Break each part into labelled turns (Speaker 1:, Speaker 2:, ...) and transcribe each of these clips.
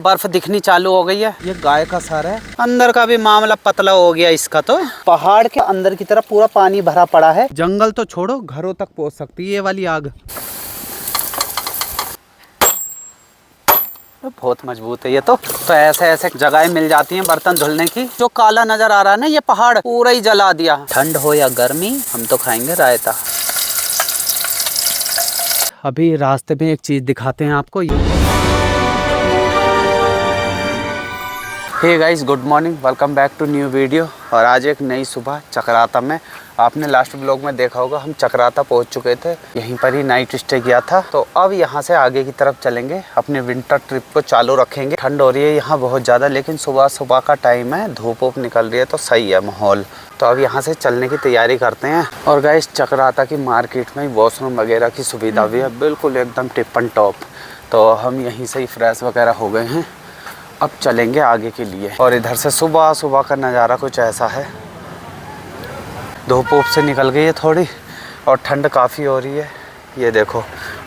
Speaker 1: बर्फ दिखनी चालू हो गई है। ये गाय का सर है। अंदर का भी मामला पतला हो गया इसका। तो पहाड़ के अंदर की तरफ पूरा पानी भरा पड़ा है। जंगल तो छोड़ो, घरों तक पहुंच सकती है ये वाली आग। बहुत मजबूत है ये तो ऐसे ऐसे जगह मिल जाती हैं बर्तन धुलने की। जो काला नजर आ रहा है ना, ये पहाड़ पूरा ही जला दिया। ठंड हो या गर्मी, हम तो खाएंगे रायता। अभी रास्ते में एक चीज दिखाते हैं आपको। Hey guys, good morning, welcome back to new video. और आज एक नई सुबह चक्राता में। आपने लास्ट ब्लॉग में देखा होगा, हम चक्राता पहुंच चुके थे। यहीं पर ही नाइट स्टे किया था। तो अब यहाँ से आगे की तरफ चलेंगे, अपने विंटर ट्रिप को चालू रखेंगे। ठंड हो रही है यहाँ बहुत ज़्यादा, लेकिन सुबह सुबह का टाइम है, धूप वूप निकल रही है तो सही है माहौल। तो अब यहाँ से चलने की तैयारी करते हैं। और गाइस, चक्राता की मार्केट में वॉशरूम वगैरह की सुविधा भी है, बिल्कुल एकदम टिप एंड टॉप। तो हम यहीं से ही फ्रेश वगैरह हो गए हैं। अब चलेंगे आगे के लिए। और इधर से सुबह सुबह का नज़ारा कुछ ऐसा है। धूप वूप से निकल गई है थोड़ी और ठंड काफ़ी हो रही है। ये देखो,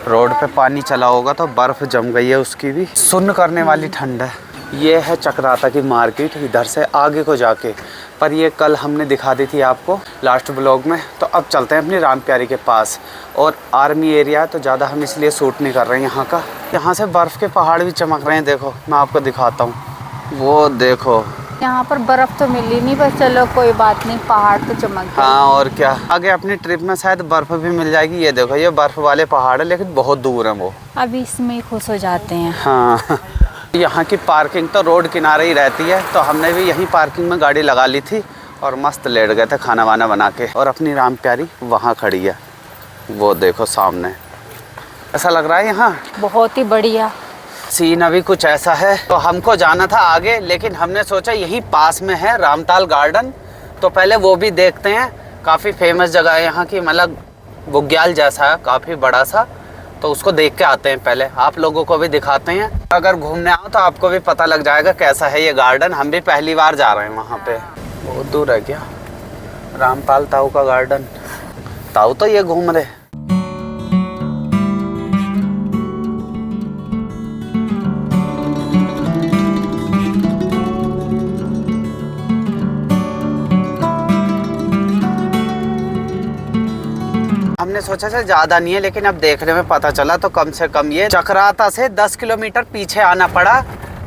Speaker 1: रोड पे पानी चला होगा तो बर्फ़ जम गई है, उसकी भी सुन्न करने वाली ठंड है। ये है चक्राता की मार्केट, इधर से आगे को जाके। पर ये कल हमने दिखा दी थी आपको लास्ट ब्लॉग में। तो अब चलते हैं अपनी राम प्यारी के पास। और आर्मी एरिया तो ज़्यादा हम इसलिए शूट नहीं कर रहे हैं यहाँ का। यहाँ से बर्फ़ के पहाड़ भी चमक रहे हैं। देखो, मैं आपको दिखाता हूँ, वो देखो।
Speaker 2: यहाँ पर बर्फ तो मिली नहीं, पर चलो कोई बात नहीं, पहाड़ तो चमक गए।
Speaker 1: हाँ, और क्या, आगे अपनी ट्रिप में शायद बर्फ़ भी मिल जाएगी। ये देखो, ये बर्फ़ वाले पहाड़ है, लेकिन बहुत दूर है वो।
Speaker 2: अभी इसमें खुश हो जाते हैं।
Speaker 1: हाँ, यहाँ की पार्किंग तो रोड किनारे ही रहती है। तो हमने भी यहीं पार्किंग में गाड़ी लगा ली थी और मस्त लेट गए थे खाना वाना बना के। और अपनी राम प्यारी वहाँ खड़ी है, वो देखो सामने। ऐसा लग रहा है यहाँ
Speaker 2: बहुत ही बढ़िया
Speaker 1: सीन अभी कुछ ऐसा है। तो हमको जाना था आगे, लेकिन हमने सोचा यहीं पास में है रामताल गार्डन, तो पहले वो भी देखते हैं। काफ़ी फेमस जगह है यहाँ की, मतलब बुग्याल जैसा है, काफ़ी बड़ा सा। तो उसको देख के आते हैं पहले, आप लोगों को भी दिखाते हैं। अगर घूमने आओ तो आपको भी पता लग जाएगा कैसा है ये गार्डन। हम भी पहली बार जा रहे हैं वहाँ पे। बहुत दूर है क्या रामपाल ताऊ का गार्डन? ताऊ तो ये घूम रहे। हमने सोचा था ज़्यादा नहीं है, लेकिन अब देखने में पता चला तो कम से कम ये चक्राता से 10 किलोमीटर पीछे आना पड़ा।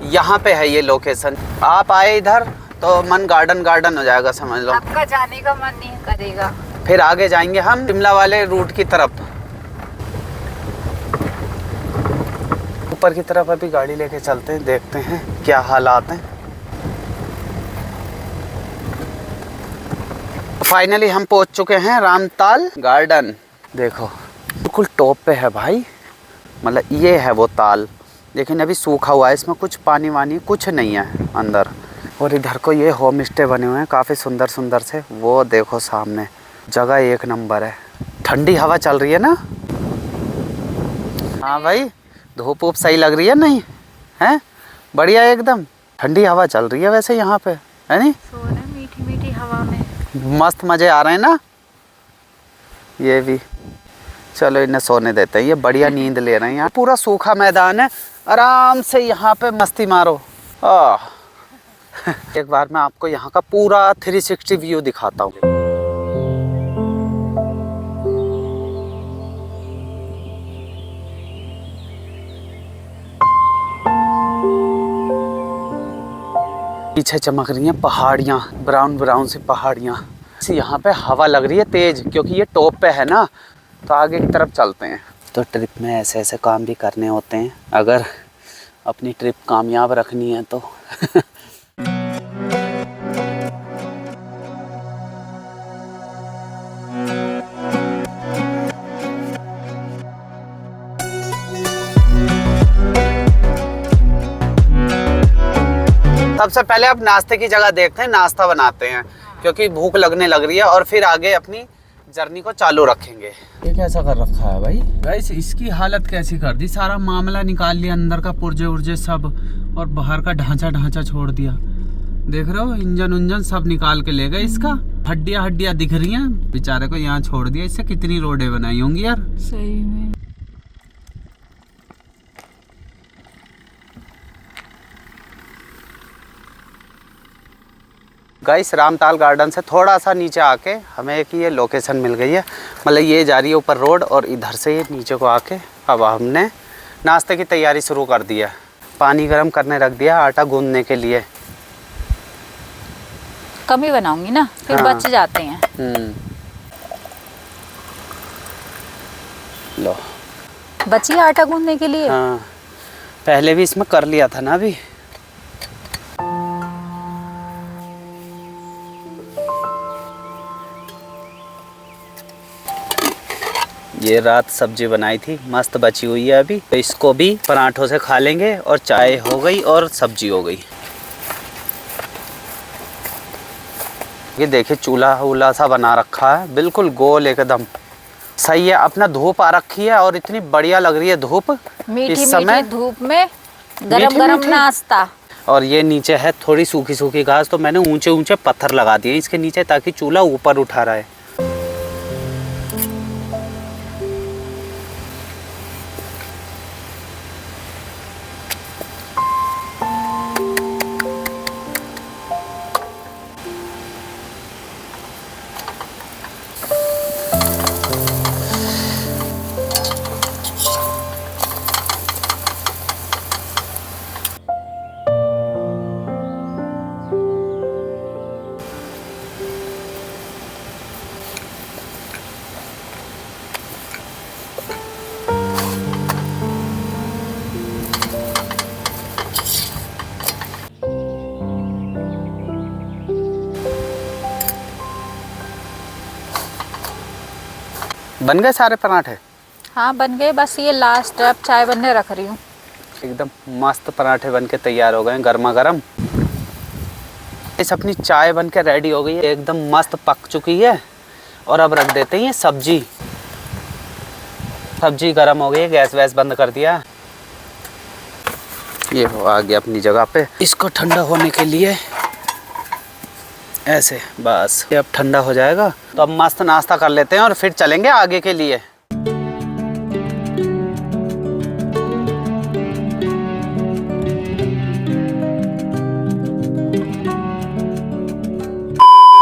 Speaker 1: यहाँ पे है ये लोकेशन। आप आए इधर तो मन गार्डन गार्डन हो जाएगा, समझ लो।
Speaker 2: आपका जाने का मन नहीं करेगा।
Speaker 1: फिर आगे जाएंगे हम शिमला वाले रूट की तरफ, ऊपर की तरफ। अभी गाड़ी लेके चलते हैं, देखते हैं क्या हालात हैं। फाइनली हम पहुंच चुके हैं रामताल गार्डन। देखो, बिल्कुल टॉप पे है भाई, मतलब ये है वो ताल, लेकिन अभी सूखा हुआ है, इसमें कुछ पानी वानी कुछ नहीं है अंदर। और इधर को ये होम स्टे बने हुए हैं काफ़ी सुंदर सुंदर से। वो देखो सामने, जगह एक नंबर है। ठंडी हवा चल रही है ना? हाँ भाई, धूप वूप सही लग रही है नहीं है? बढ़िया, एकदम ठंडी हवा चल रही है वैसे यहाँ पे, है नहीं?
Speaker 2: सो रहे मीठी मीठी हवा में,
Speaker 1: मस्त मज़े आ रहे हैं ना। ये भी चलो, इन्हें सोने देते हैं, ये बढ़िया नींद ले रहे हैं। यहाँ पूरा सूखा मैदान है, आराम से यहाँ पे मस्ती मारो। एक बार मैं आपको यहाँ का पूरा 360 व्यू दिखाता हूँ। पीछे चमक रही हैं पहाड़ियाँ, ब्राउन ब्राउन सी पहाड़ियाँ। यहाँ पे हवा लग रही है तेज, क्योंकि ये टॉप पे है ना। तो आगे की तरफ चलते हैं। तो ट्रिप में ऐसे ऐसे काम भी करने होते हैं, अगर अपनी ट्रिप कामयाब रखनी है तो। सबसे पहले अब नाश्ते की जगह देखते हैं, नाश्ता बनाते हैं, क्योंकि भूख लगने लग रही है। और फिर आगे अपनी जर्नी को चालू रखेंगे। ये कैसा कर रखा है भाई? गाइस, इसकी हालत कैसी कर दी, सारा मामला निकाल लिया, अंदर का पुर्जे उर्जे सब, और बाहर का ढांचा छोड़ दिया। देख रहे हो, इंजन उंजन सब निकाल के ले गए इसका। हड्डियां दिख रही हैं, बेचारे को यहाँ छोड़ दिया। इससे कितनी रोडें बनाई होंगी यार,
Speaker 2: सही में।
Speaker 1: गाइस रामताल गार्डन से थोड़ा सा नीचे आके हमें एक ये लोकेशन मिल गई है। मतलब ये जा रही है ऊपर रोड और इधर से ये नीचे को आके अब हमने नाश्ते की तैयारी शुरू कर दी है। पानी गर्म करने रख दिया आटा गूंदने के लिए।
Speaker 2: कम ही बनाऊंगी ना, फिर
Speaker 1: हाँ।
Speaker 2: बच जाते हैं।
Speaker 1: लो
Speaker 2: बची आटा गूंदने के लिए।
Speaker 1: हाँ, पहले भी इसमें कर लिया था ना अभी। ये रात सब्जी बनाई थी, मस्त बची हुई है अभी, तो इसको भी पराठों से खा लेंगे और चाय हो गई और सब्जी हो गई। ये देखिए चूल्हा वूल्हा सा बना रखा है, बिल्कुल गोल एकदम सही है। अपना धूप आ रखी है और इतनी बढ़िया लग रही है धूप
Speaker 2: मीठी
Speaker 1: इस समय।
Speaker 2: मीठी धूप में गरम गरम
Speaker 1: मीठी।
Speaker 2: नाश्ता।
Speaker 1: और ये नीचे है थोड़ी सूखी सूखी घास, तो मैंने ऊंचे ऊंचे पत्थर लगा दिए इसके नीचे ताकि चूल्हा ऊपर उठा रहा है। बन गए सारे पराठे?
Speaker 2: हाँ बन गए, बस ये लास्ट अब चाय बनने रख रही हूँ।
Speaker 1: एकदम मस्त पराठे बन के तैयार हो गए गर्मा गर्म। इस अपनी चाय बन के रेडी हो गई है, एकदम मस्त पक चुकी है। और अब रख देते हैं सब्जी। सब्जी गर्म हो गई है, गैस वैस बंद कर दिया। ये हो आ गया अपनी जगह पे। इसको ठंडा होने के लिए ऐसे बस ये अब ठंडा हो जाएगा, तो अब मस्त नाश्ता कर लेते हैं और फिर चलेंगे आगे के लिए।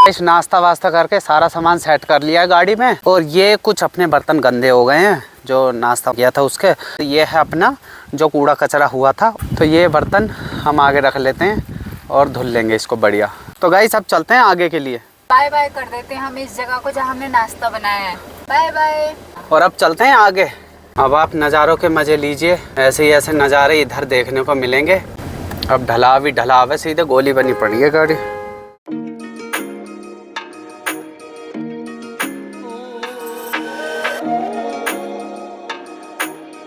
Speaker 1: इस नाश्ता वास्ता करके सारा सामान सेट कर लिया है गाड़ी में। और ये कुछ अपने बर्तन गंदे हो गए हैं जो नाश्ता किया था उसके। तो ये है अपना जो कूड़ा कचरा हुआ था, तो ये बर्तन हम आगे रख लेते हैं और धुल लेंगे इसको बढ़िया। तो गाइस अब चलते हैं आगे के लिए।
Speaker 2: बाय बाय कर देते हैं हम इस जगह को जहाँ हमने नाश्ता बनाया है। Bye bye.
Speaker 1: और अब चलते हैं आगे। अब आप नज़ारों के मज़े लीजिए, ऐसे ही ऐसे नज़ारे इधर देखने को मिलेंगे। अब ढलाव ही ढलाव है, सीधे गोली बनी पड़ी है गाड़ी।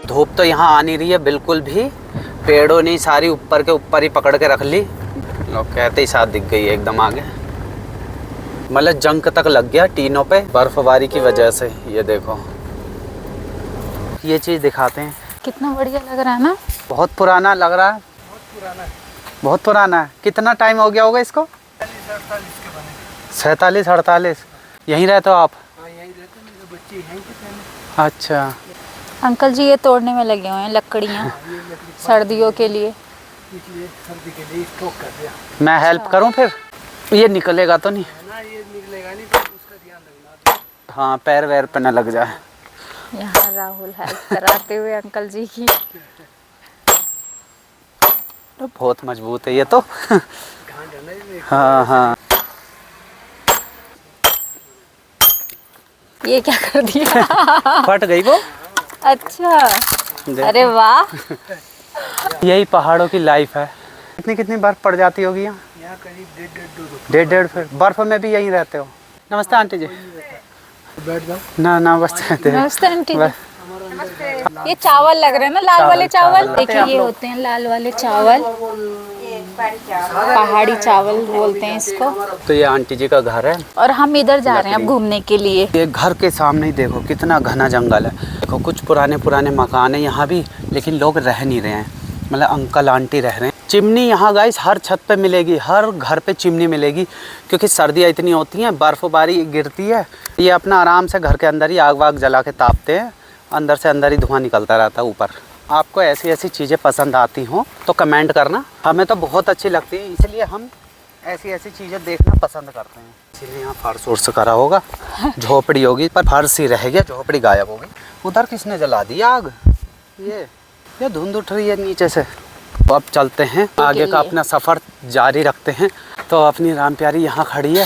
Speaker 1: धूप तो यहाँ आ नहीं रही है बिल्कुल भी, पेड़ों ने सारी ऊपर के ऊपर ही पकड़ के रख ली। लोग कहते ही साथ दिख गई है एकदम आगे। मतलब जंग तक लग गया टीनों पे बर्फबारी की वजह से। ये देखो ये चीज़ दिखाते हैं,
Speaker 2: कितना बढ़िया लग रहा है ना।
Speaker 1: बहुत पुराना लग रहा है। बहुत पुराना है। कितना टाइम हो गया होगा इसको? 47-48। यहीं रहते हो आप? अच्छा
Speaker 2: अंकल जी ये तोड़ने में लगे हुए हैं लकड़ियाँ सर्दियों के लिए।
Speaker 3: सर्दी के लिए स्टॉक कर दिया।
Speaker 1: मैं हेल्प करूं फिर? ये निकलेगा तो नहीं
Speaker 3: ना, ये निकलेगा नहीं, तो उसका ध्यान रखना।
Speaker 1: हाँ, पैर वैर पे न लग जाए।
Speaker 2: यहाँ राहुल हेल्प कराते हुए अंकल जी की।
Speaker 1: तो बहुत मजबूत है ये तो। हाँ हाँ।
Speaker 2: ये क्या कर दिया?
Speaker 1: फट गई वो।
Speaker 2: अच्छा, अरे वाह।
Speaker 1: यही पहाड़ों की लाइफ है। कितनी कितनी बर्फ पड़ जाती होगी यहाँ?
Speaker 3: यहाँ करीब 1.5-2
Speaker 1: डेढ़ फिर बर्फ में भी यहीं रहते हो? नमस्ते आंटी जी।
Speaker 3: बैठ जाओ।
Speaker 1: ना नमस्ते।
Speaker 2: नमस्ते आंटी जी। ये चावल लग रहे हैं ना, लाल वाले चावल। देखिए ये होते हैं लाल वाले चावल, पहाड़ी चावल बोलते हैं इसको।
Speaker 1: तो ये आंटी जी का घर है
Speaker 2: और हम इधर जा रहे हैं अब घूमने के लिए।
Speaker 1: ये घर के सामने ही देखो कितना घना जंगल है। देखो कुछ पुराने पुराने मकान है यहाँ भी, लेकिन लोग रह नहीं रहे हैं। मतलब अंकल आंटी रह रहे हैं। चिमनी यहाँ गाइस हर छत पे मिलेगी, हर घर पे चिमनी मिलेगी, क्योंकि सर्दियाँ इतनी होती हैं, बर्फबारी गिरती है। ये अपना आराम से घर के अंदर ही आग वाग जला के तापते हैं, अंदर से अंदर ही धुआं निकलता रहता है ऊपर। आपको ऐसी ऐसी चीज़ें पसंद आती हों तो कमेंट करना, हमें तो बहुत अच्छी लगती है, इसलिए हम ऐसी ऐसी चीज़ें देखना पसंद करते हैं, इसीलिए यहाँ फर्श उर्स करा होगा। झोपड़ी होगी पर फर्श ही रह गया, झोपड़ी गायब होगी। उधर किसने जला दी आग? ये धुंध उठ रही है नीचे से। तो अब चलते हैं आगे का अपना सफ़र जारी रखते हैं। तो अपनी राम प्यारी यहाँ खड़ी है।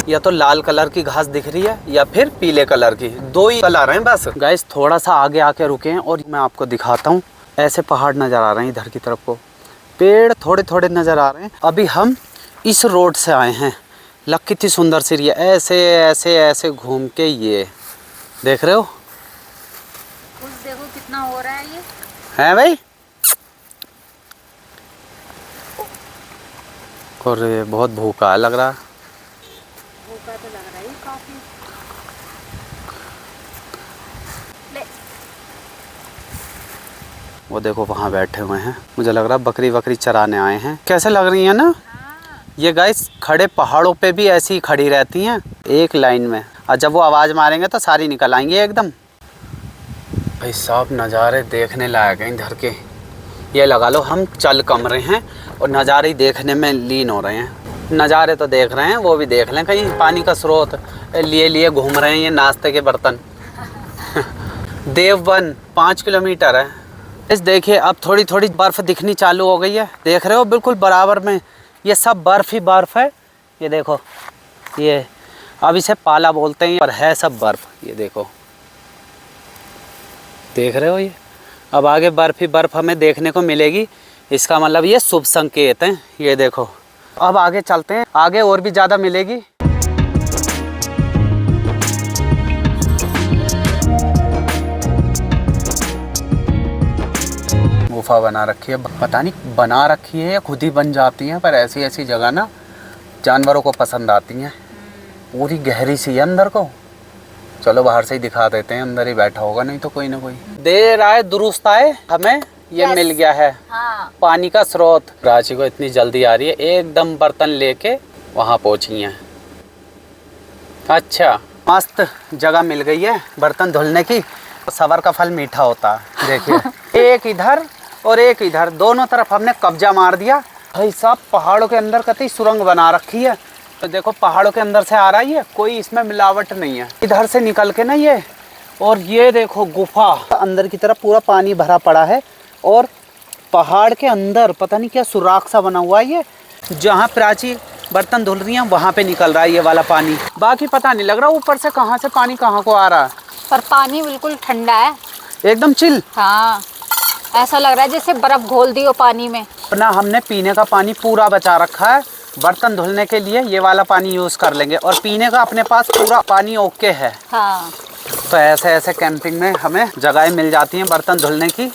Speaker 1: या तो लाल कलर की घास दिख रही है या फिर पीले कलर की, दो ही कलर हैं बस। गाइस थोड़ा सा आगे आके रुके हैं और मैं आपको दिखाता हूँ। ऐसे पहाड़ नज़र आ रहे हैं इधर की तरफ को, पेड़ थोड़े थोड़े नज़र आ रहे हैं। अभी हम इस रोड से आए हैं। लग कितनी सुंदर सी रही है, ऐसे ऐसे ऐसे घूम के। ये देख रहे हो,
Speaker 2: कुछ देखो कितना हो रहा है ये
Speaker 1: है भाई। और ये बहुत भूखा लग रहा है।
Speaker 2: भूखा तो लग रहा है काफी।
Speaker 1: वो देखो वहाँ बैठे हुए हैं, मुझे लग रहा है बकरी वकरी चराने आए हैं। कैसे लग रही है ना ये गाइस। खड़े पहाड़ों पे भी ऐसी ही खड़ी रहती हैं एक लाइन में, और जब वो आवाज़ मारेंगे तो सारी निकल आएंगी एकदम। भाई साहब नज़ारे देखने लायक हैं इधर के। ये लगा लो हम चल कम रहे हैं और नज़ारे देखने में लीन हो रहे हैं। नज़ारे तो देख रहे हैं, वो भी देख लें। कहीं पानी का स्रोत लिए घूम रहे हैं ये नाश्ते के बर्तन। देववन 5 किलोमीटर है। इस देखिए अब थोड़ी थोड़ी बर्फ़ दिखनी चालू हो गई है। देख रहे हो बिल्कुल बराबर में ये सब बर्फ़ ही बर्फ़ है। ये देखो, ये अब इसे पाला बोलते हैं पर है सब बर्फ़। ये देखो, देख रहे हो ये अब आगे बर्फ़ ही बर्फ़ हमें देखने को मिलेगी। इसका मतलब ये शुभ संकेत है। ये देखो अब आगे चलते हैं, आगे और भी ज़्यादा मिलेगी। गुफा बना रखी है, पता नहीं बना रखी है या खुद ही बन जाती हैं, पर ऐसी ऐसी जगह ना जानवरों को पसंद आती हैं। पूरी गहरी सी है अंदर को। चलो बाहर से ही दिखा देते हैं, अंदर ही बैठा होगा नहीं तो कोई ना कोई। देर आए दुरुस्त आए, हमें ये मिल गया है पानी का स्रोत। प्राची को इतनी जल्दी आ रही है, एकदम बर्तन लेके वहाँ पहुँची हैं। अच्छा मस्त जगह मिल गई है बर्तन धुलने की। सबर का फल मीठा होता है। देखिए एक इधर और एक इधर, दोनों तरफ हमने कब्जा मार दिया। भाई साहब पहाड़ों के अंदर कतई सुरंग बना रखी है। तो देखो पहाड़ों के अंदर से आ रही है, कोई इसमें मिलावट नहीं है। इधर से निकल के ना ये, और ये देखो गुफा अंदर की तरफ पूरा पानी भरा पड़ा है। और पहाड़ के अंदर पता नहीं क्या सुराख सा बना हुआ है। ये जहाँ प्राची बर्तन धुल रही हैं वहाँ पे निकल रहा है ये वाला पानी। बाकी पता नहीं लग रहा ऊपर से कहाँ से पानी कहाँ को आ रहा है।
Speaker 2: पर पानी बिल्कुल ठंडा है,
Speaker 1: एकदम चिल।
Speaker 2: हाँ ऐसा लग रहा है जैसे बर्फ घोल दी हो पानी में।
Speaker 1: अपना हमने पीने का पानी पूरा बचा रखा है, बर्तन धुलने के लिए ये वाला पानी यूज़ कर लेंगे। और पीने का अपने पास पूरा पानी ओके है।
Speaker 2: हाँ
Speaker 1: तो ऐसे ऐसे कैंपिंग में हमें जगहें मिल जाती हैं बर्तन धुलने की।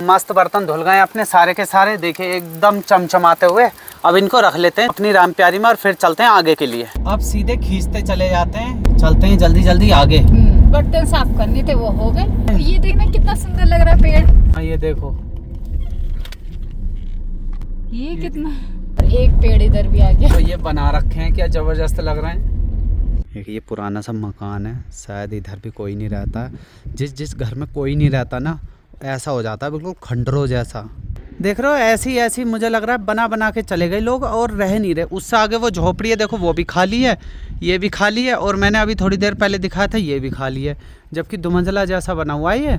Speaker 1: मस्त बर्तन धुल गए अपने सारे के सारे, देखिए एकदम चमचमाते हुए। अब इनको रख लेते हैं अपनी राम प्यारी में और फिर चलते हैं आगे के लिए। अब सीधे खींचते चले जाते हैं, चलते हैं जल्दी जल्दी आगे।
Speaker 2: बर्तन साफ करने थे वो हो गए। ये देखना कितना सुंदर लग रहा है पेड़।
Speaker 1: हाँ ये देखो,
Speaker 2: ये कितना, एक पेड़ इधर भी आ गया।
Speaker 1: तो ये बना रखे हैं, क्या जबरदस्त लग रहे हैं। एक ये पुराना सा मकान है, शायद इधर भी कोई नहीं रहता। जिस घर में कोई नहीं रहता ना ऐसा हो जाता है बिल्कुल खंडरों जैसा। देख रहे हो ऐसी ऐसी मुझे लग रहा है बना बना के चले गए लोग और रह नहीं रहे। उससे आगे वो झोपड़ी है देखो, वो भी खाली है, ये भी खाली है, और मैंने अभी थोड़ी देर पहले दिखाया था ये भी खाली है। जबकि दुमंजला जैसा बना हुआ है ये,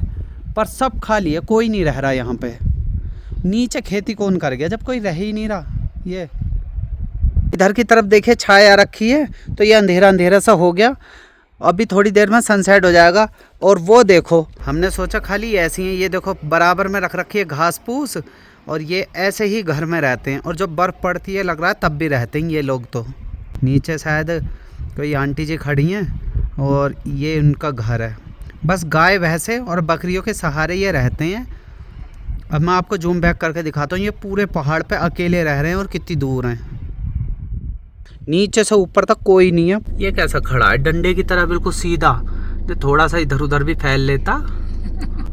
Speaker 1: पर सब खाली है, कोई नहीं रह रहा यहाँ पे। नीचे खेती कौन कर गया जब कोई रह ही नहीं रहा। ये इधर की तरफ देखिए छाया रखी है, तो ये अंधेरा अंधेरा सा हो गया। अभी थोड़ी देर में सनसेट हो जाएगा। और वो देखो हमने सोचा खाली ऐसी हैं, ये देखो बराबर में रख रखी है घास फूस, और ये ऐसे ही घर में रहते हैं। और जब बर्फ़ पड़ती है लग रहा है तब भी रहते हैं ये लोग। तो नीचे शायद कोई आंटी जी खड़ी हैं और ये उनका घर है। बस गाय भैंसे और बकरियों के सहारे ये रहते हैं। अब मैं आपको जूम बैक करके दिखाता हूँ, ये पूरे पहाड़ पे अकेले रह रहे हैं और कितनी दूर हैं। नीचे से ऊपर तक कोई नहीं है। ये कैसा खड़ा है डंडे की तरह बिल्कुल सीधा, थोड़ा सा इधर उधर भी फैल लेता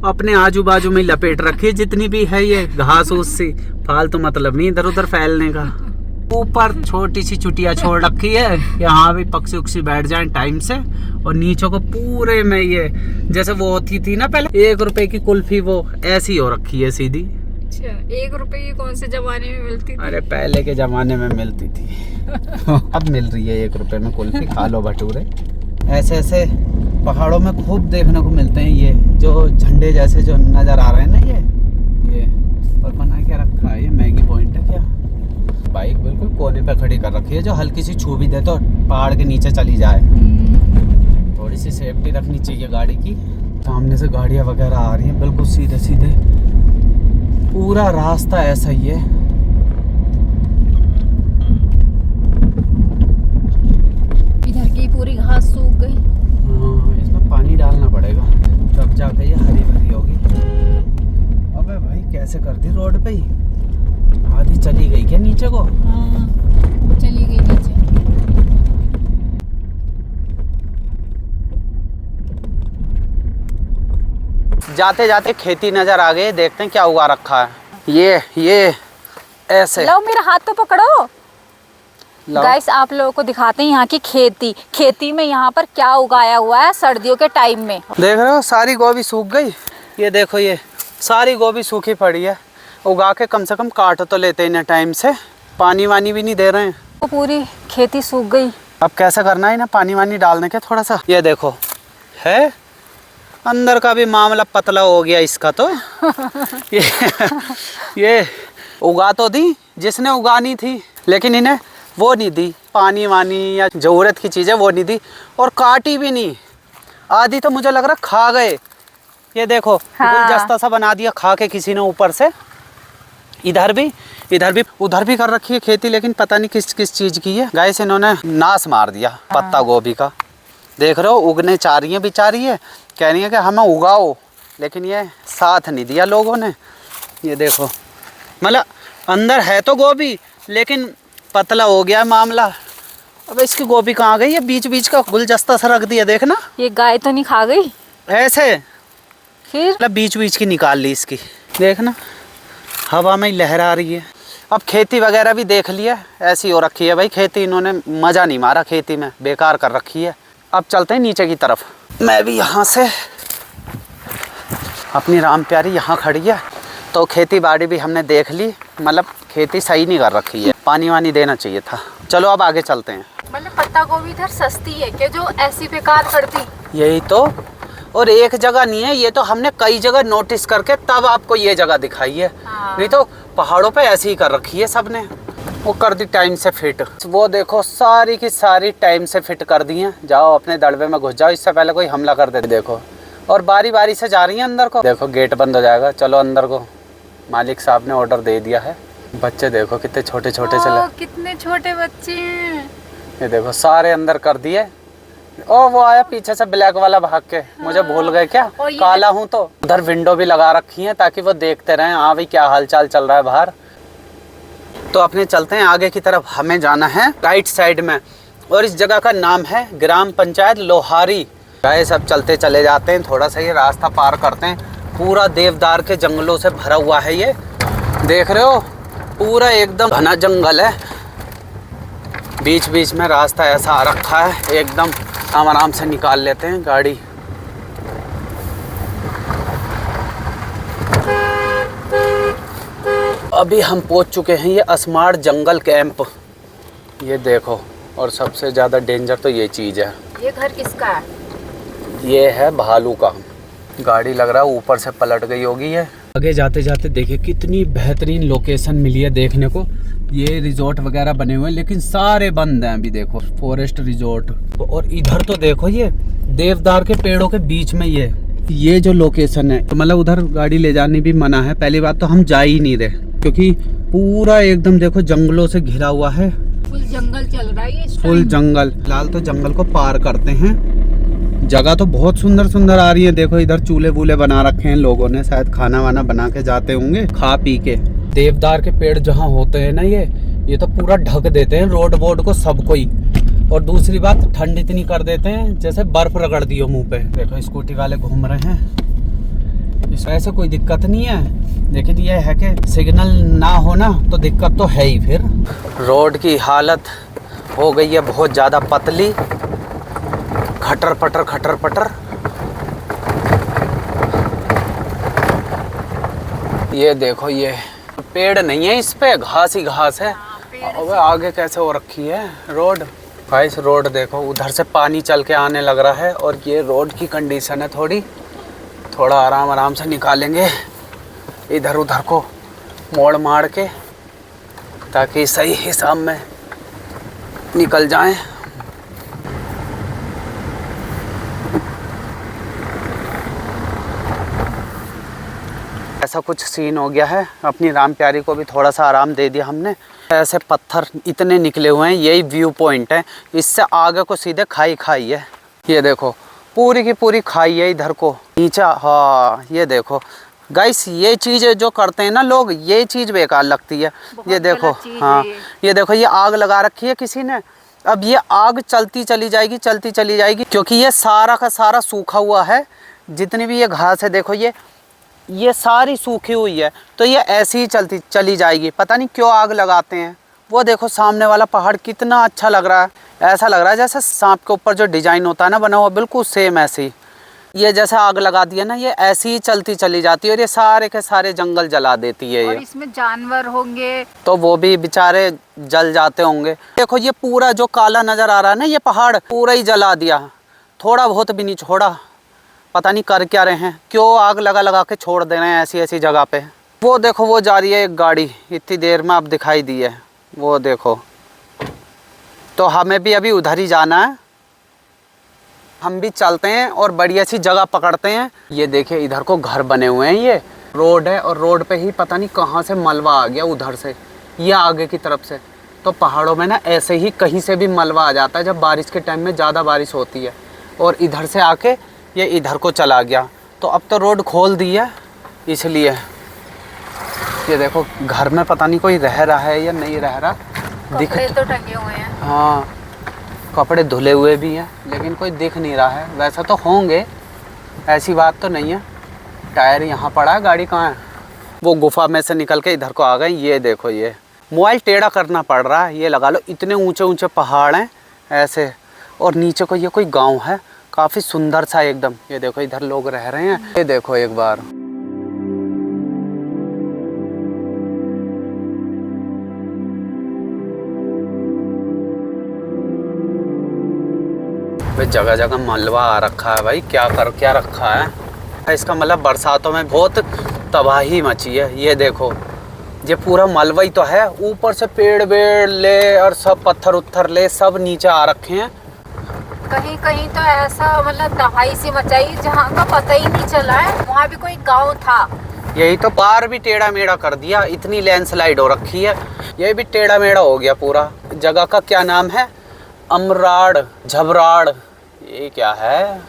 Speaker 1: अपने आजू बाजू में लपेट रखी है, जितनी भी है ये घास उस सी, फालतू मतलब नहीं इधर उधर फैलने का। ऊपर छोटी सी चुटिया छोड़ रखी है, यहाँ भी पक्षी उक्षी बैठ जाएं टाइम से। और नीचे को पूरे में ये जैसे वो होती थी ना पहले 1 रुपए की कुल्फी, वो ऐसी हो रखी है सीधी।
Speaker 2: अच्छा, 1 रुपए की कौन से जमाने में मिलती थी?
Speaker 1: अरे पहले के जमाने में मिलती थी अब मिल रही है 1 रुपए में कुल्फी, खा लो भटूरे। ऐसे ऐसे पहाड़ों में खूब देखने को मिलते हैं ये जो झंडे जैसे जो नजर आ रहे हैं ना, ये और बना के रखा है। ये मैगी पॉइंट है क्या? बाइक बिल्कुल कोने पे खड़ी कर रखी है, जो हल्की सी छू भी दे तो पहाड़ के नीचे चली जाए। थोड़ी सी सेफ्टी रखनी चाहिए गाड़ी की। सामने से गाड़ियाँ वगैरह आ रही हैं बिल्कुल सीधे सीधे, पूरा रास्ता ऐसा ही है।
Speaker 2: इधर की पूरी घास सूख गई।
Speaker 1: हाँ, इसमें पानी डालना पड़ेगा तब जाके ये हरी भरी होगी। अबे भाई कैसे कर दी रोड पे ही, आधी चली गई क्या नीचे को?
Speaker 2: हाँ, चली गई नीचे।
Speaker 1: जाते जाते खेती नजर आ गई, देखते हैं क्या उगा रखा है। ये ऐसे
Speaker 2: लो मेरा हाथ तो पकड़ो।
Speaker 1: लो।
Speaker 2: गाइस आप लोगों को दिखाते हैं यहाँ की खेती में यहाँ पर क्या उगाया हुआ है सर्दियों के टाइम में।
Speaker 1: देख रहे हो सारी गोभी सूख गई। ये देखो ये सारी गोभी सूखी पड़ी है। उगा के कम से कम काट तो लेते हैं टाइम से, पानी वानी भी नहीं दे रहे हैं।
Speaker 2: तो पूरी खेती सूख गई।
Speaker 1: अब कैसे करना है ना, पानी वानी डालने के थोड़ा सा। ये देखो है अंदर का भी मामला पतला हो गया इसका तो ये उगा तो दी जिसने उगानी थी, लेकिन इन्हें वो नहीं दी, पानी वानी या ज़रूरत की चीज़ें वो नहीं दी, और काटी भी नहीं। आधी तो मुझे लग रहा खा गए। ये देखो
Speaker 2: हाँ।
Speaker 1: गुलदस्ता सा बना दिया खा के किसी ने ऊपर से। इधर भी उधर भी कर रखी है खेती, लेकिन पता नहीं किस किस चीज़ की है। गाइस इन्होंने नाश मार दिया पत्ता गोभी का। देख रहे हो उगने चाह रही है बेचारी है, कह रही है कि हमें उगाओ, लेकिन ये साथ नहीं दिया लोगों ने। ये देखो मतलब अंदर है तो गोभी, लेकिन पतला हो गया मामला। अब इसकी गोभी कहाँ गई? ये बीच बीच का गुलदस्ता सा रख दिया, देखना।
Speaker 2: ये गाय तो नहीं खा गई?
Speaker 1: ऐसे
Speaker 2: फिर
Speaker 1: मतलब बीच बीच की निकाल ली इसकी, देखना हवा में ही लहरा रही है। अब खेती वगैरह भी देख लिया, ऐसी हो रखी है भाई खेती। इन्होंने मज़ा नहीं मारा खेती में, बेकार कर रखी है। अब चलते हैं नीचे की तरफ। मैं भी यहाँ से, अपनी राम प्यारी यहाँ खड़ी है, तो खेती बाड़ी भी हमने देख ली। मतलब खेती सही नहीं कर रखी है, पानी वानी देना चाहिए था। चलो अब आगे चलते हैं।
Speaker 2: मतलब पत्ता गोभी इधर सस्ती है क्या जो ऐसी बेकार पड़ती?
Speaker 1: यही तो, और एक जगह नहीं है ये तो, हमने कई जगह नोटिस करके तब आपको ये जगह दिखाई है।
Speaker 2: हाँ।
Speaker 1: नहीं तो पहाड़ों पे ऐसी ही कर रखी है सबने। वो कर दी टाइम से फिट, वो देखो सारी की सारी टाइम से फिट कर दी हैं। जाओ अपने दड़बे में घुस जाओ, इससे पहले कोई हमला कर दे। देखो और बारी बारी से जा रही है अंदर को। देखो गेट बंद हो जाएगा, चलो अंदर को, मालिक साहब ने ऑर्डर दे दिया है। बच्चे देखो कितने छोटे छोटे चले,
Speaker 2: कितने छोटे बच्चे हैं।
Speaker 1: ये देखो सारे अंदर कर दिए। ओ वो आया पीछे से ब्लैक वाला भाग के, मुझे भूल गए क्या, काला हूँ तो। उधर विंडो भी लगा रखी है ताकि वो देखते रहें हाँ भाई क्या हालचाल चल रहा है बाहर। तो अपने चलते हैं आगे की तरफ। हमें जाना है राइट साइड में, और इस जगह का नाम है ग्राम पंचायत लोहारी। गाइस अब चलते चले जाते हैं, थोड़ा सा ये रास्ता पार करते हैं। पूरा देवदार के जंगलों से भरा हुआ है ये, देख रहे हो पूरा एकदम घना जंगल है। बीच बीच में रास्ता ऐसा आ रखा है एकदम, आराम से निकाल लेते हैं गाड़ी। अभी हम पहुंच चुके हैं ये स्मार्ट जंगल कैंप। ये देखो, और सबसे ज़्यादा डेंजर तो ये चीज़ है।
Speaker 2: ये घर किसका है?
Speaker 1: ये है भालू का। गाड़ी लग रहा है ऊपर से पलट गई होगी ये। आगे जाते जाते देखिए कितनी बेहतरीन लोकेशन मिली है देखने को। ये रिजॉर्ट वगैरह बने हुए हैं, लेकिन सारे बंद हैं अभी। देखो फॉरेस्ट रिजॉर्ट, और इधर तो देखो ये देवदार के पेड़ों के बीच में ये जो लोकेशन है, तो मतलब उधर गाड़ी ले जानी भी मना है। पहली बात तो हम जा ही नहीं रहे, क्योंकि पूरा एकदम देखो जंगलों से घिरा हुआ है।
Speaker 2: फुल जंगल चल रहा है ये,
Speaker 1: फुल जंगल। फिलहाल तो जंगल को पार करते हैं। जगह तो बहुत सुंदर सुंदर आ रही है। देखो इधर चूल्हे वूल्हे बना रखे हैं लोगों ने, शायद खाना वाना बना के जाते होंगे खा पी के। देवदार के पेड़ जहाँ होते हैं ना, ये तो पूरा ढक देते हैं रोड बोर्ड को, सबको ही। और दूसरी बात ठंड इतनी कर देते हैं जैसे बर्फ रगड़ दी हो मुंह पे। देखो स्कूटी वाले घूम रहे हैं, इस वजह से कोई दिक्कत नहीं है, लेकिन ये है कि सिग्नल ना होना तो दिक्कत तो है ही। फिर रोड की हालत हो गई है बहुत ज़्यादा पतली, खटर पटर खटर पटर। ये देखो, ये पेड़ नहीं है, इस पे घास ही घास है। अब आगे कैसे हो रखी है रोड। गाइस रोड देखो, उधर से पानी चल के आने लग रहा है और ये रोड की कंडीशन है थोड़ा आराम आराम से निकालेंगे इधर उधर को मोड़ मार के, ताकि सही हिसाब में निकल जाएं। ऐसा कुछ सीन हो गया है। अपनी राम प्यारी को भी थोड़ा सा आराम दे दिया हमने। ऐसे पत्थर इतने निकले हुए हैं, यही व्यू पॉइंट है। इससे आगे को सीधे खाई खाई है। ये देखो पूरी की पूरी खाई है इधर को नीचे। हाँ ये देखो गाइस, ये चीज़ जो करते हैं ना लोग, ये चीज़ बेकार लगती है। ये देखो, हाँ ये देखो, ये आग लगा रखी है किसी ने। अब ये आग चलती चली जाएगी क्योंकि ये सारा का सारा सूखा हुआ है। जितनी भी ये घास है देखो, ये सारी सूखी हुई है, तो ये ऐसी ही चलती चली जाएगी। पता नहीं क्यों आग लगाते हैं। वो देखो सामने वाला पहाड़ कितना अच्छा लग रहा है, ऐसा लग रहा है जैसे सांप के ऊपर जो डिजाइन होता है ना बना हुआ, बिल्कुल सेम ऐसे ही। ये जैसे आग लगा दिया ना, ये ऐसी ही चलती चली जाती है और ये सारे के सारे जंगल जला देती है।
Speaker 2: और
Speaker 1: ये
Speaker 2: इसमें जानवर होंगे तो
Speaker 1: वो भी बेचारे जल जाते होंगे। देखो ये पूरा जो काला नजर आ रहा है ना, ये पहाड़ पूरा ही जला दिया, थोड़ा बहुत भी नहीं छोड़ा। पता नहीं कर क्या रहे हैं, क्यों आग लगा के छोड़ दे रहे हैं ऐसी जगह पे। वो देखो वो जा रही है एक गाड़ी, इतनी देर में अब दिखाई दी है, वो देखो। तो हमें भी अभी उधर ही जाना है, हम भी चलते हैं और बढ़िया सी जगह पकड़ते हैं। ये देखिए इधर को घर बने हुए हैं, ये रोड है और रोड पे ही पता नहीं कहाँ से मलबा आ गया उधर से, ये आगे की तरफ से। तो पहाड़ों में ना ऐसे ही कहीं से भी मलबा आ जाता है जब बारिश के टाइम में ज़्यादा बारिश होती है, और इधर से आके ये इधर को चला गया। तो अब तो रोड खोल दी है इसलिए। ये देखो घर में पता नहीं कोई रह रहा है या नहीं रह रहा,
Speaker 2: कपड़े तो टंगे हुए हैं।
Speaker 1: हाँ कपड़े धुले हुए भी हैं, लेकिन कोई दिख नहीं रहा है। वैसे तो होंगे, ऐसी बात तो नहीं है। टायर यहाँ पड़ा है, गाड़ी कहाँ है। वो गुफा में से निकल के इधर को आ गए। ये देखो, ये मोबाइल टेढ़ा करना पड़ रहा है, ये लगा लो। इतने ऊंचे ऊंचे पहाड़ हैं ऐसे, और नीचे को ये कोई गांव है, काफ़ी सुंदर सा एकदम। ये देखो इधर लोग रह रहे हैं। ये देखो एक बार, जगह जगह मलबा आ रखा है भाई, क्या रखा है। इसका मतलब बरसातों में बहुत तबाही मची है। ये देखो ये पूरा मलबा ही तो है, ऊपर से पेड़ वेड़ ले और सब पत्थर उत्थर ले सब नीचे आ रखे हैं।
Speaker 2: कहीं कहीं तो ऐसा मतलब तबाही सी मचाई जहाँ का पता ही नहीं चला है, वहाँ भी कोई गांव था।
Speaker 1: यही तो पार भी टेढ़ा मेढ़ा कर दिया, इतनी लैंडस्लाइड हो रखी है। ये भी टेढ़ा मेढ़ा हो गया पूरा। जगह का क्या नाम है? अमराड़ झबराड़। ये क्या है?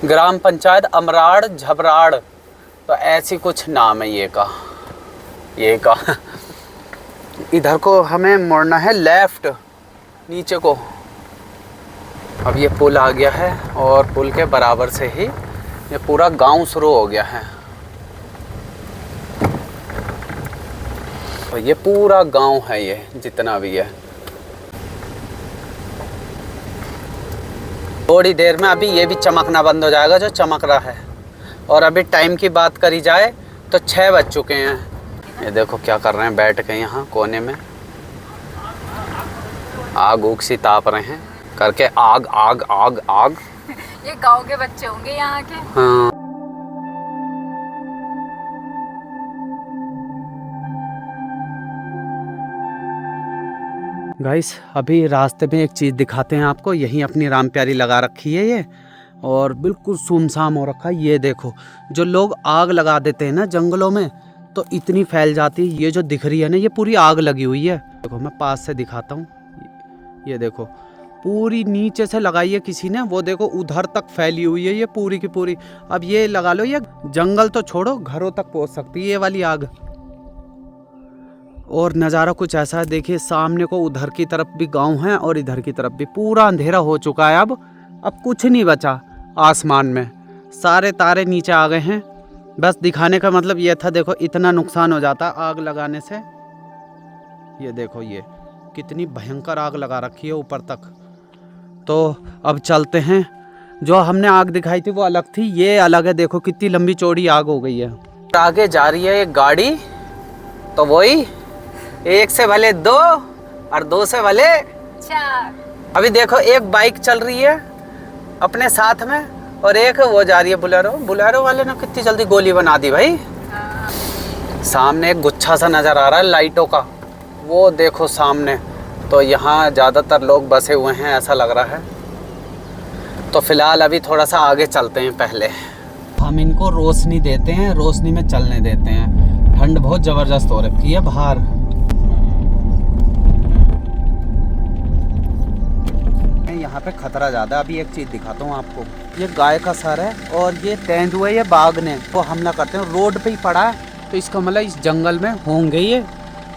Speaker 1: ग्राम पंचायत अमराड़ झबराड़, तो ऐसी कुछ नाम है ये का। इधर को हमें मुड़ना है लेफ्ट नीचे को। अब ये पुल आ गया है और पुल के बराबर से ही ये पूरा गांव शुरू हो गया है। और ये पूरा गांव है, ये जितना भी है। थोड़ी देर में अभी ये भी चमकना बंद हो जाएगा जो चमक रहा है। और अभी टाइम की बात करी जाए तो 6 बज चुके हैं। ये देखो क्या कर रहे हैं, बैठ के यहाँ कोने में आग उग सी ताप रहे हैं करके। आग आग आग आग।
Speaker 2: ये गांव के बच्चे होंगे यहाँ के।
Speaker 1: हाँ गाइस, अभी रास्ते में एक चीज़ दिखाते हैं आपको। यहीं अपनी राम प्यारी लगा रखी है ये, और बिल्कुल सुनसान हो रखा है। ये देखो जो लोग आग लगा देते हैं ना जंगलों में, तो इतनी फैल जाती है। ये जो दिख रही है ना, ये पूरी आग लगी हुई है। देखो मैं पास से दिखाता हूँ। ये देखो पूरी नीचे से लगाई है किसी ने, वो देखो उधर तक फैली हुई है ये पूरी की पूरी। अब ये लगा लो, ये जंगल तो छोड़ो, घरों तक पहुँच सकती है ये वाली आग। और नज़ारा कुछ ऐसा है, देखिए सामने को उधर की तरफ भी गांव है और इधर की तरफ भी। पूरा अंधेरा हो चुका है अब कुछ नहीं बचा आसमान में, सारे तारे नीचे आ गए हैं। बस दिखाने का मतलब ये था, देखो इतना नुकसान हो जाता आग लगाने से। ये देखो ये कितनी भयंकर आग लगा रखी है ऊपर तक। तो अब चलते हैं। जो हमने आग दिखाई थी वो अलग थी, ये अलग है। देखो कितनी लंबी चौड़ी आग हो गई है। आगे जा रही है एक गाड़ी, तो वही एक से भले दो और दो से भले
Speaker 2: चार।
Speaker 1: अभी देखो एक बाइक चल रही है अपने साथ में, और एक वो जा रही है बुलेरो। बुलेरो वाले ने कितनी जल्दी गोली बना दी भाई। सामने एक गुच्छा सा नज़र आ रहा है लाइटों का, वो देखो सामने। तो यहाँ ज़्यादातर लोग बसे हुए हैं ऐसा लग रहा है। तो फिलहाल अभी थोड़ा सा आगे चलते हैं। पहले हम इनको रोशनी देते हैं, रोशनी में चलने देते हैं। ठंड बहुत ज़बरदस्त हो रखी है बाहर। यहाँ पे खतरा ज़्यादा। अभी एक चीज़ दिखाता हूँ आपको। ये गाय का सर है और ये तेंदुए ये बाघ ने वो हमला करते हैं। रोड पे ही पड़ा है, तो इसका मतलब इस जंगल में होंगे ये।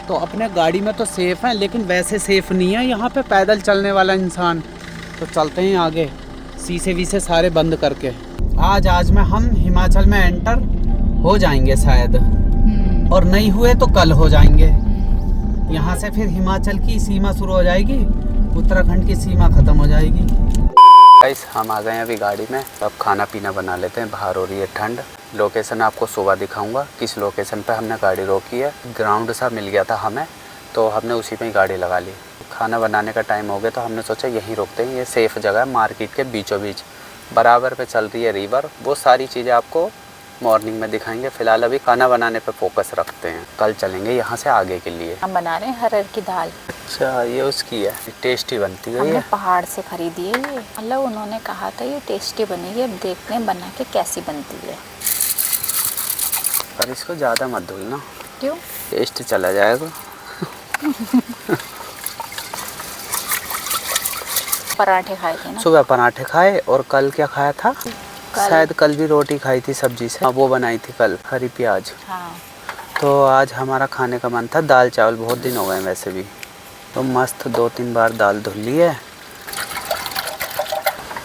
Speaker 1: तो अपने गाड़ी में तो सेफ़ है, लेकिन वैसे सेफ़ नहीं है यहाँ पे पैदल चलने वाला इंसान। तो चलते हैं आगे, शीशे वीसे सारे बंद करके। आज में हम हिमाचल में एंटर हो जाएंगे शायद, और नहीं हुए तो कल हो जाएंगे। यहाँ से फिर हिमाचल की सीमा शुरू हो जाएगी, उत्तराखंड की सीमा ख़त्म हो जाएगी। गाइस हम आ गए हैं अभी गाड़ी में। अब खाना पीना बना लेते हैं। बाहर हो रही है ठंड। लोकेशन आपको सुबह दिखाऊंगा किस लोकेशन पे हमने गाड़ी रोकी है। ग्राउंड सा मिल गया था हमें, तो हमने उसी में ही गाड़ी लगा ली। खाना बनाने का टाइम हो गया तो हमने सोचा यहीं रोकते हैं। ये सेफ़ जगह है, मार्केट के बीचों बीच, बराबर पे चल रही है रिवर। वो सारी चीज़ें आपको मॉर्निंग में दिखाएंगे। फ़िलहाल अभी खाना बनाने पे फोकस रखते हैं, कल चलेंगे यहाँ से आगे के लिए।
Speaker 2: हम बना रहे हैं हरर की दाल।
Speaker 1: अच्छा ये उसकी है, टेस्टी बनती है।
Speaker 2: हमने
Speaker 1: ये
Speaker 2: पहाड़ से खरीदी है ये, मतलब उन्होंने कहा था ये टेस्टी बनेगी। अब देखते हैं बना के कैसी बनती है।
Speaker 1: पर इसको ज़्यादा मत धुलना,
Speaker 2: क्यों?
Speaker 1: टेस्ट चला जाएगा।
Speaker 2: पराठे खाए थे ना
Speaker 1: सुबह, पराठे खाए। और कल क्या खाया था? शायद कल भी रोटी खाई थी सब्जी से। वो बनाई थी कल, हरी प्याज।
Speaker 2: हाँ।
Speaker 1: तो आज हमारा खाने का मन था दाल चावल। बहुत दिन हो गए वैसे भी। तो मस्त 2-3 बार दाल धुल ली है।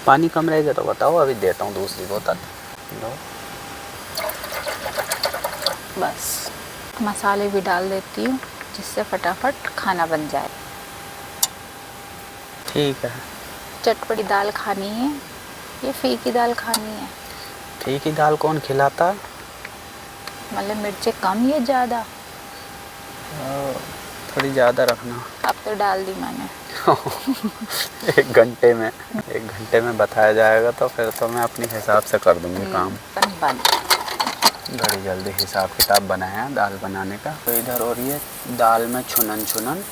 Speaker 1: पानी कम रहेगा तो बताओ, अभी देता हूँ दूसरी बोतल। लो
Speaker 2: बस मसाले भी डाल देती हूँ जिससे फटाफट खाना बन जाए।
Speaker 1: ठीक है।
Speaker 2: चटपटी दाल खानी है, ये फीकी दाल खानी है?
Speaker 1: फीकी दाल कौन खिलाता?
Speaker 2: मतलब मिर्चें कम या ज़्यादा?
Speaker 1: थोड़ी ज़्यादा रखना।
Speaker 2: अब तो डाल दी मैंने।
Speaker 1: 1 घंटे में बताया जाएगा, तो फिर तो मैं अपने हिसाब से कर दूँगी काम। बड़ी जल्दी हिसाब किताब बनाया दाल बनाने का। तो इधर हो रही है दाल में छुनन,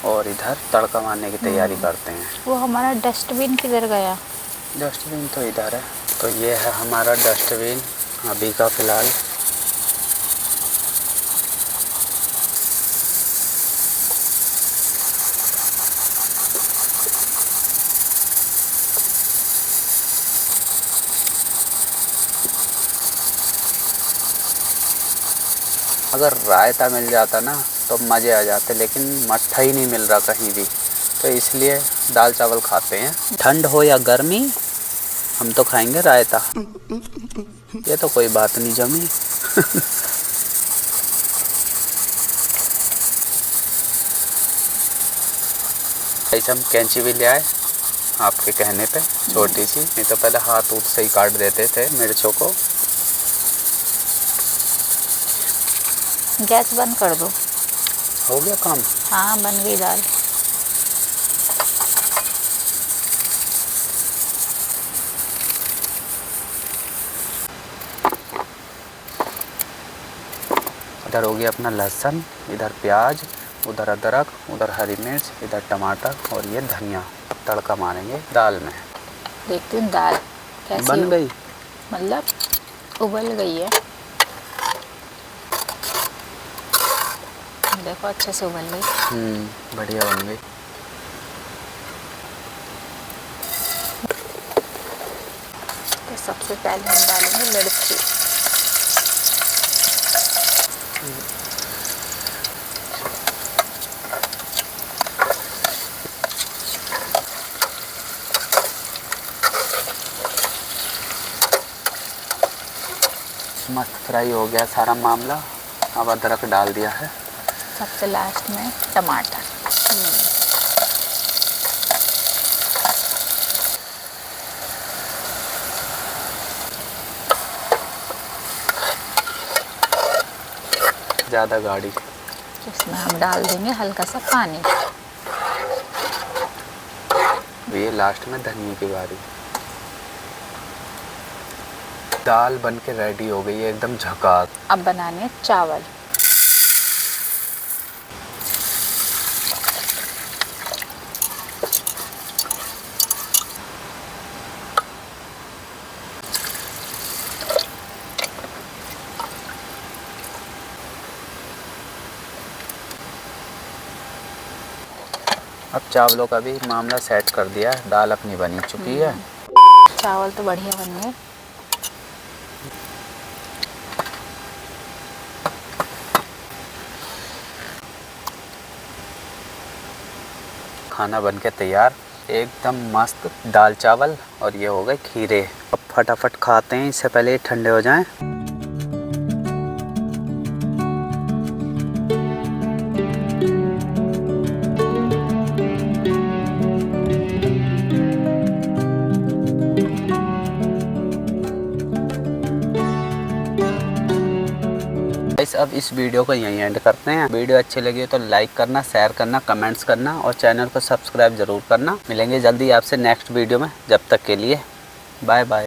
Speaker 1: और इधर तड़का मारने की तैयारी करते हैं।
Speaker 2: वो हमारा डस्टबिन किधर गया?
Speaker 1: डस्टबिन तो इधर है। तो ये है हमारा डस्टबिन अभी का फ़िलहाल। अगर रायता मिल जाता ना तो मज़े आ जाते, लेकिन मट्ठा ही नहीं मिल रहा कहीं भी। तो इसलिए दाल चावल खाते हैं। ठंड हो या गर्मी, हम तो खाएंगे रायता। ये तो कोई बात नहीं जमी। ऐसे हम कैंची भी ले आए आपके कहने पे, छोटी सी। नहीं तो पहले हाथ ऊट से ही काट देते थे मिर्चों को।
Speaker 2: गैस बंद कर दो।
Speaker 1: हो गया काम?
Speaker 2: हाँ बन गई दाल।
Speaker 1: इधर हो गया अपना लहसुन, इधर प्याज, उधर अदरक, उधर हरी मिर्च, इधर टमाटर, और ये धनिया। तड़का मारेंगे दाल में।
Speaker 2: देखती हूँ दाल कैसी
Speaker 1: बन गई।
Speaker 2: मतलब उबल गई है। देखो अच्छे से उबल गई।
Speaker 1: बढ़िया बन गई।
Speaker 2: तो सबसे पहले हम डालेंगे मिर्ची।
Speaker 1: मस्त फ्राई हो गया सारा मामला। अब अदरक डाल दिया है।
Speaker 2: सबसे लास्ट में टमाटर।
Speaker 1: ज़्यादा गाढ़ी।
Speaker 2: इसमें हम डाल देंगे हल्का सा पानी।
Speaker 1: ये लास्ट में धनिया की बारी। दाल बन के रेडी हो गई है एकदम झकास।
Speaker 2: अब बनाने चावल।
Speaker 1: अब चावलों का भी मामला सेट कर दिया है। दाल अपनी बनी चुकी है।
Speaker 2: चावल तो बढ़िया बन गए।
Speaker 1: खाना बन के तैयार एकदम मस्त दाल चावल। और ये हो गए खीरे। अब फटाफट खाते हैं, इससे पहले ये ठंडे हो जाएं। अब इस वीडियो को यहीं एंड करते हैं। वीडियो अच्छी लगी तो लाइक करना, शेयर करना, कमेंट्स करना और चैनल को सब्सक्राइब जरूर करना। मिलेंगे जल्दी आपसे नेक्स्ट वीडियो में। जब तक के लिए बाय बाय।